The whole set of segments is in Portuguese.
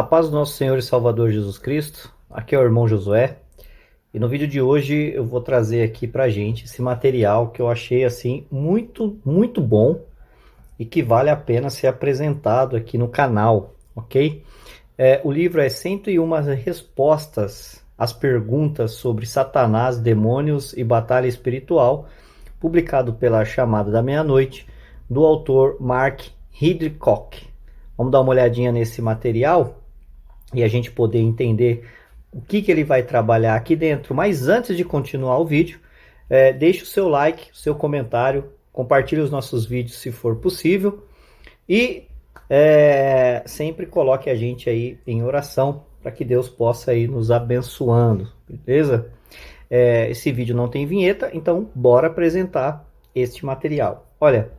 A paz do nosso Senhor e Salvador Jesus Cristo, aqui é o irmão Josué, e no vídeo de hoje eu vou trazer aqui pra gente esse material que eu achei assim muito bom e que vale a pena ser apresentado aqui no canal, ok? O livro é 101 respostas às perguntas sobre Satanás, demônios e batalha espiritual, publicado pela Chamada da Meia-Noite, do autor Mark Hidcock. Vamos dar uma olhadinha nesse material e a gente poder entender o que ele vai trabalhar aqui dentro. Mas antes de continuar o vídeo, deixe o seu like, o seu comentário, compartilhe os nossos vídeos se for possível e sempre coloque a gente aí em oração para que Deus possa ir nos abençoando, beleza? Esse vídeo não tem vinheta, então bora apresentar este material. Olha,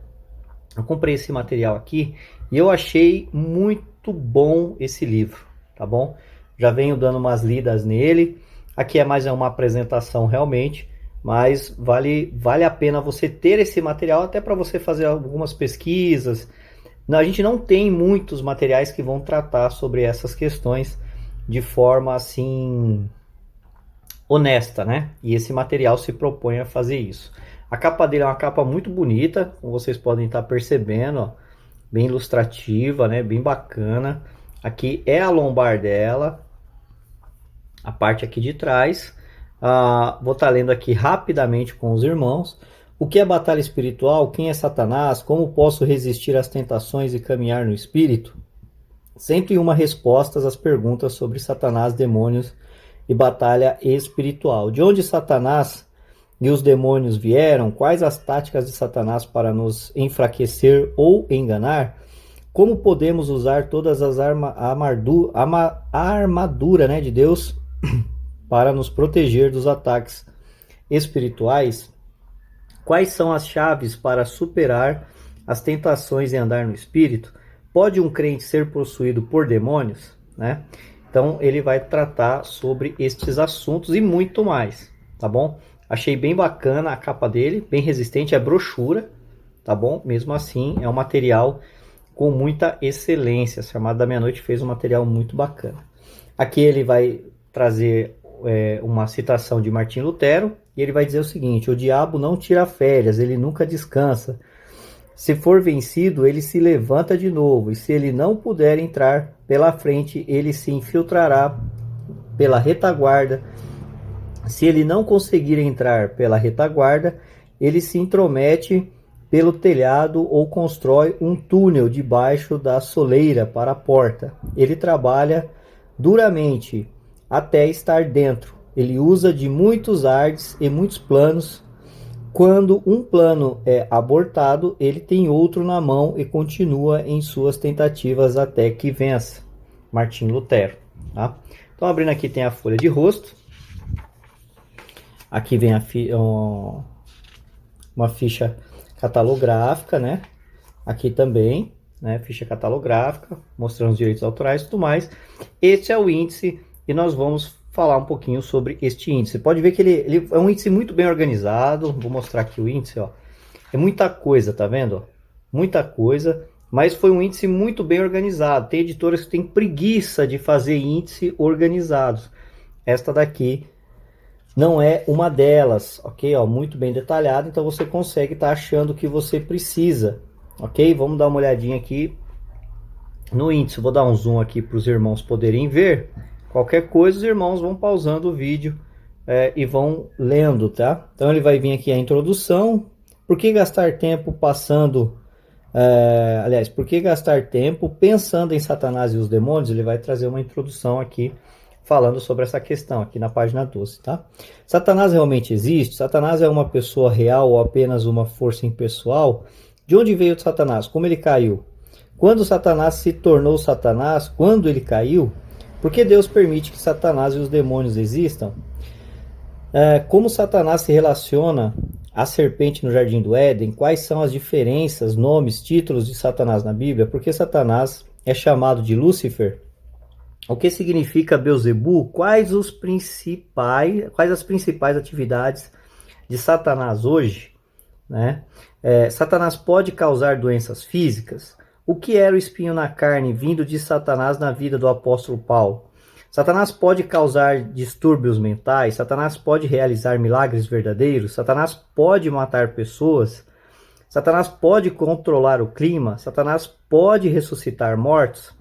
eu comprei esse material aqui e eu achei muito bom esse livro, tá bom? Já venho dando umas lidas nele. Aqui é mais uma apresentação realmente, mas vale a pena você ter esse material até para você fazer algumas pesquisas. A gente não tem muitos materiais que vão tratar sobre essas questões de forma assim honesta, né? E esse material se propõe a fazer isso. A capa dele é uma capa muito bonita, como vocês podem estar percebendo, ó, bem ilustrativa, né? Bem bacana. Aqui é a lombar dela, a parte aqui de trás. Vou estar lendo aqui rapidamente com os irmãos. O que é batalha espiritual? Quem é Satanás? Como posso resistir às tentações e caminhar no espírito? 101 respostas às perguntas sobre Satanás, demônios e batalha espiritual. De onde Satanás e os demônios vieram? Quais as táticas de Satanás para nos enfraquecer ou enganar? Como podemos usar todas as armadura, né, de Deus para nos proteger dos ataques espirituais? Quais são as chaves para superar as tentações e andar no espírito? Pode um crente ser possuído por demônios, né? Então ele vai tratar sobre estes assuntos e muito mais, tá bom? Achei bem bacana a capa dele, bem resistente, é brochura, tá bom? Mesmo assim, é um material com muita excelência. A Chamada da Meia-Noite fez um material muito bacana. Aqui ele vai trazer uma citação de Martim Lutero, e ele vai dizer o seguinte: o diabo não tira férias, ele nunca descansa. Se for vencido, ele se levanta de novo, e se ele não puder entrar pela frente, ele se infiltrará pela retaguarda. Se ele não conseguir entrar pela retaguarda, ele se intromete pelo telhado ou constrói um túnel debaixo da soleira para a porta. Ele trabalha duramente até estar dentro. Ele usa de muitos ardes e muitos planos. Quando um plano é abortado, ele tem outro na mão e continua em suas tentativas até que vença. Martim Lutero. Tá? Então, abrindo aqui tem a folha de rosto. Aqui vem uma ficha catalográfica, né? Aqui também, né? Ficha catalográfica, mostrando os direitos autorais e tudo mais. Este é o índice e nós vamos falar um pouquinho sobre este índice. Pode ver que ele é um índice muito bem organizado. Vou mostrar aqui o índice, ó. É muita coisa, tá vendo? Muita coisa, mas foi um índice muito bem organizado. Tem editoras que têm preguiça de fazer índice organizados. Esta daqui não é uma delas, ok? Ó, muito bem detalhado, então você consegue estar achando o que você precisa, ok? Vamos dar uma olhadinha aqui no índice. Vou dar um zoom aqui para os irmãos poderem ver. Qualquer coisa, os irmãos vão pausando o vídeo e vão lendo, tá? Então ele vai vir aqui a introdução. Por que gastar tempo passando... aliás, por que gastar tempo pensando em Satanás e os demônios? Ele vai trazer uma introdução aqui falando sobre essa questão aqui na página 12, tá? Satanás realmente existe? Satanás é uma pessoa real ou apenas uma força impessoal? De onde veio Satanás? Como ele caiu? Quando Satanás se tornou Satanás? Quando ele caiu? Por que Deus permite que Satanás e os demônios existam? Como Satanás se relaciona à serpente no Jardim do Éden? Quais são as diferenças, nomes, títulos de Satanás na Bíblia? Por que Satanás é chamado de Lúcifer? O que significa Beelzebu? Quais as principais atividades de Satanás hoje? Né? Satanás pode causar doenças físicas? O que era o espinho na carne vindo de Satanás na vida do apóstolo Paulo? Satanás pode causar distúrbios mentais, Satanás pode realizar milagres verdadeiros, Satanás pode matar pessoas, Satanás pode controlar o clima, Satanás pode ressuscitar mortos.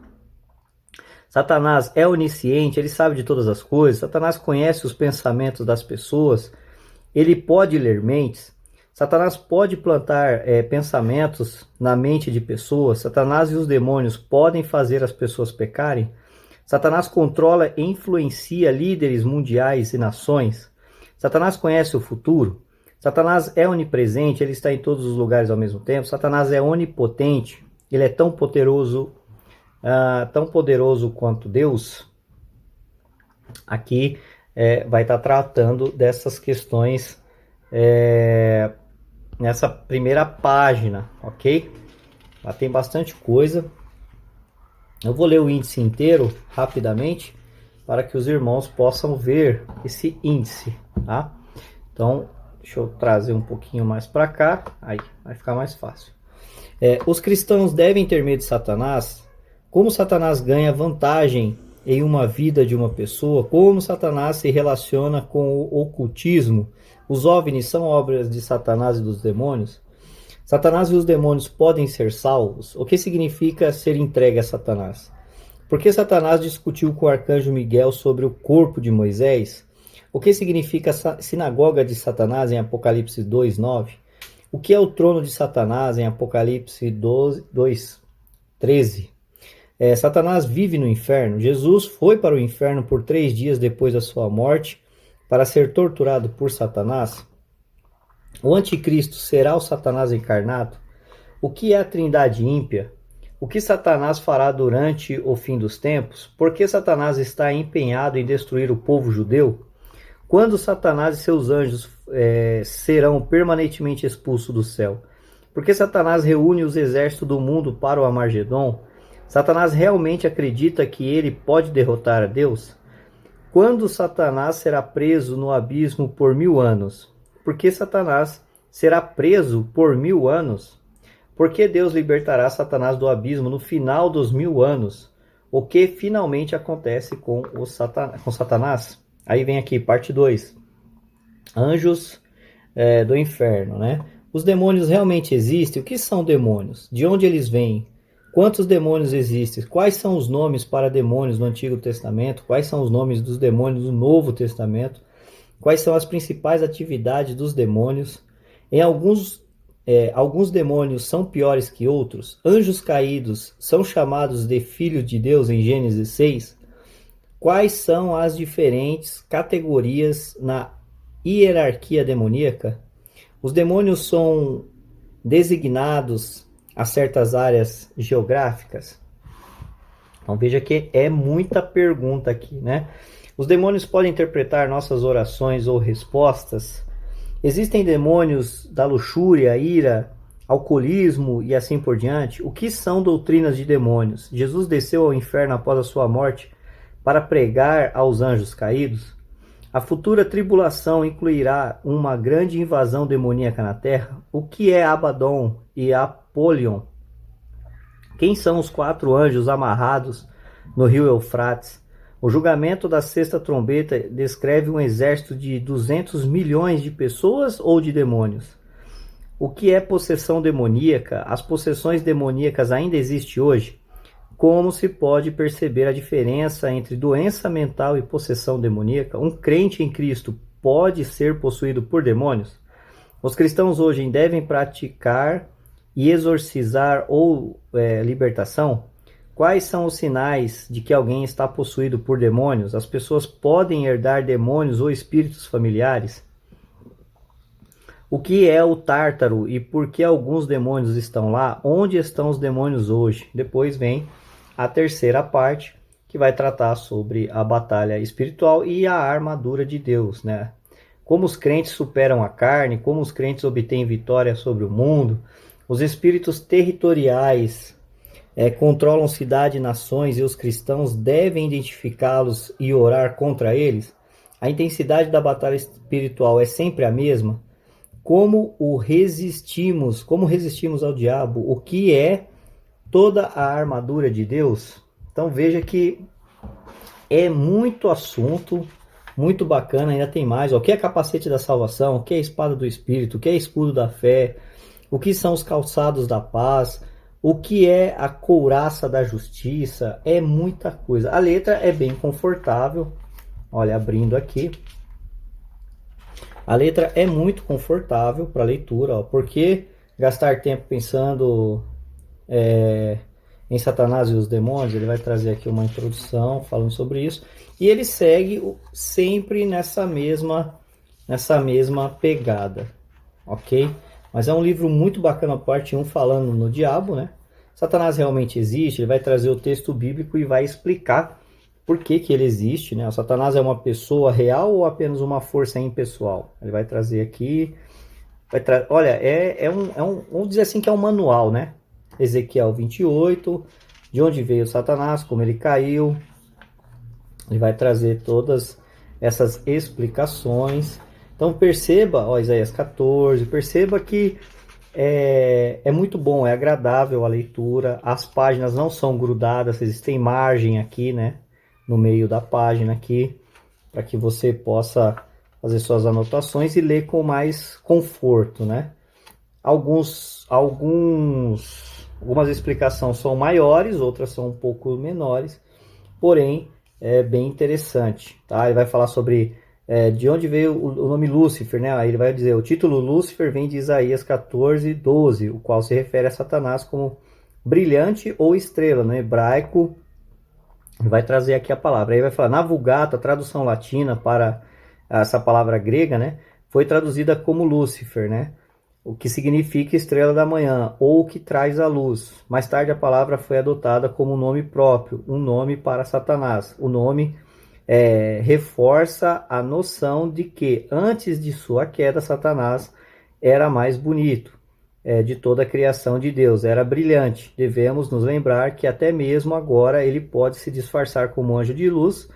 Satanás é onisciente, ele sabe de todas as coisas, Satanás conhece os pensamentos das pessoas, ele pode ler mentes, Satanás pode plantar pensamentos na mente de pessoas, Satanás e os demônios podem fazer as pessoas pecarem, Satanás controla e influencia líderes mundiais e nações, Satanás conhece o futuro, Satanás é onipresente, ele está em todos os lugares ao mesmo tempo, Satanás é onipotente, ele é tão poderoso quanto Deus. Aqui vai estar tratando dessas questões nessa primeira página, ok? Lá tem bastante coisa. Eu vou ler o índice inteiro rapidamente para que os irmãos possam ver esse índice, tá? Então, deixa eu trazer um pouquinho mais para cá, aí vai ficar mais fácil. Os cristãos devem ter medo de Satanás. Como Satanás ganha vantagem em uma vida de uma pessoa, como Satanás se relaciona com o ocultismo. Os OVNIs são obras de Satanás e dos demônios. Satanás e os demônios podem ser salvos. O que significa ser entregue a Satanás? Por que Satanás discutiu com o arcanjo Miguel sobre o corpo de Moisés? O que significa a sinagoga de Satanás em Apocalipse 2:9? O que é o trono de Satanás em Apocalipse 2:13? Satanás vive no inferno. Jesus foi para o inferno por 3 dias depois da sua morte para ser torturado por Satanás. O anticristo será o Satanás encarnado? O que é a trindade ímpia? O que Satanás fará durante o fim dos tempos? Por que Satanás está empenhado em destruir o povo judeu? Quando Satanás e seus anjos serão permanentemente expulsos do céu? Por que Satanás reúne os exércitos do mundo para o Armagedon? Satanás realmente acredita que ele pode derrotar a Deus? Quando Satanás será preso no abismo por 1000 anos? Por que Satanás será preso por 1000 anos? Por que Deus libertará Satanás do abismo no final dos 1000 anos? O que finalmente acontece com Satanás? Aí vem aqui, parte 2. Anjos do inferno, né? Os demônios realmente existem? O que são demônios? De onde eles vêm? Quantos demônios existem? Quais são os nomes para demônios no Antigo Testamento? Quais são os nomes dos demônios no Novo Testamento? Quais são as principais atividades dos demônios? Em alguns demônios são piores que outros. Anjos caídos são chamados de filhos de Deus em Gênesis 6. Quais são as diferentes categorias na hierarquia demoníaca? Os demônios são designados a certas áreas geográficas? Então veja que é muita pergunta aqui, né? Os demônios podem interpretar nossas orações ou respostas? Existem demônios da luxúria, ira, alcoolismo e assim por diante? O que são doutrinas de demônios? Jesus desceu ao inferno após a sua morte para pregar aos anjos caídos? A futura tribulação incluirá uma grande invasão demoníaca na Terra? O que é Abaddon e Apolion? Quem são os 4 anjos amarrados no rio Eufrates? O julgamento da sexta trombeta descreve um exército de 200 milhões de pessoas ou de demônios? O que é possessão demoníaca? As possessões demoníacas ainda existem hoje? Como se pode perceber a diferença entre doença mental e possessão demoníaca? Um crente em Cristo pode ser possuído por demônios? Os cristãos hoje devem praticar e exorcizar ou libertação? Quais são os sinais de que alguém está possuído por demônios? As pessoas podem herdar demônios ou espíritos familiares? O que é o Tártaro e por que alguns demônios estão lá? Onde estão os demônios hoje? Depois vem a terceira parte, que vai tratar sobre a batalha espiritual e a armadura de Deus, né? Como os crentes superam a carne, como os crentes obtêm vitória sobre o mundo. Os espíritos territoriais controlam cidade e nações e os cristãos devem identificá-los e orar contra eles. A intensidade da batalha espiritual é sempre a mesma? Como resistimos ao diabo? O que é toda a armadura de Deus. Então veja que é muito assunto, muito bacana, ainda tem mais. Ó, o que é capacete da salvação? O que é espada do Espírito? O que é escudo da fé? O que são os calçados da paz? O que é a couraça da justiça? É muita coisa. A letra é bem confortável. Olha, abrindo aqui. A letra é muito confortável para leitura. Ó, porque gastar tempo pensando em Satanás e os demônios? Ele vai trazer aqui uma introdução falando sobre isso. E ele segue sempre nessa mesma pegada. Ok? Mas é um livro muito bacana, parte 1, falando no diabo, né? Satanás realmente existe, ele vai trazer o texto bíblico e vai explicar por que que ele existe, né? O Satanás é uma pessoa real ou apenas uma força impessoal? Ele vai trazer aqui, olha, vamos dizer assim que é um manual, né? Ezequiel 28, de onde veio Satanás, como ele caiu. Ele vai trazer todas essas explicações. Então perceba, ó, Isaías 14, perceba que é muito bom, é agradável a leitura, as páginas não são grudadas, existem margem aqui, né, no meio da página aqui, para que você possa fazer suas anotações e ler com mais conforto, né. Algumas explicações são maiores, outras são um pouco menores, porém é bem interessante, tá? Ele vai falar sobre de onde veio o nome Lúcifer, né? Aí ele vai dizer, o título Lúcifer vem de Isaías 14, 12, o qual se refere a Satanás como brilhante ou estrela, no hebraico. Ele vai trazer aqui a palavra, aí vai falar, na Vulgata, a tradução latina para essa palavra grega, né? Foi traduzida como Lúcifer, né? O que significa estrela da manhã, ou que traz a luz. Mais tarde a palavra foi adotada como um nome próprio, um nome para Satanás. O nome reforça a noção de que antes de sua queda, Satanás era mais bonito de toda a criação de Deus, era brilhante. Devemos nos lembrar que até mesmo agora ele pode se disfarçar como anjo de luz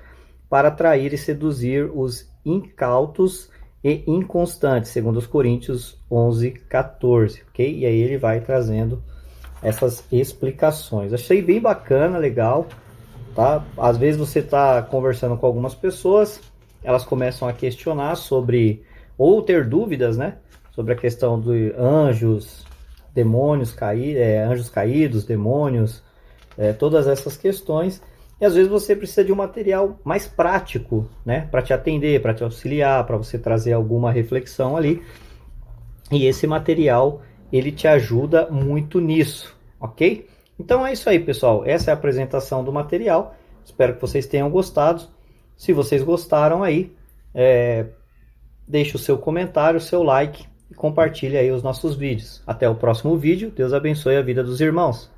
para atrair e seduzir os incautos e inconstantes, segundo os Coríntios 11, 14, ok? E aí ele vai trazendo essas explicações. Achei bem bacana, legal, tá? Às vezes você está conversando com algumas pessoas, elas começam a questionar sobre, ou ter dúvidas, né? Sobre a questão de anjos, demônios anjos caídos, demônios, todas essas questões. E às vezes você precisa de um material mais prático, né? Para te atender, para te auxiliar, para você trazer alguma reflexão ali. E esse material, ele te ajuda muito nisso, ok? Então é isso aí, pessoal. Essa é a apresentação do material. Espero que vocês tenham gostado. Se vocês gostaram aí, deixe o seu comentário, o seu like e compartilhe aí os nossos vídeos. Até o próximo vídeo. Deus abençoe a vida dos irmãos.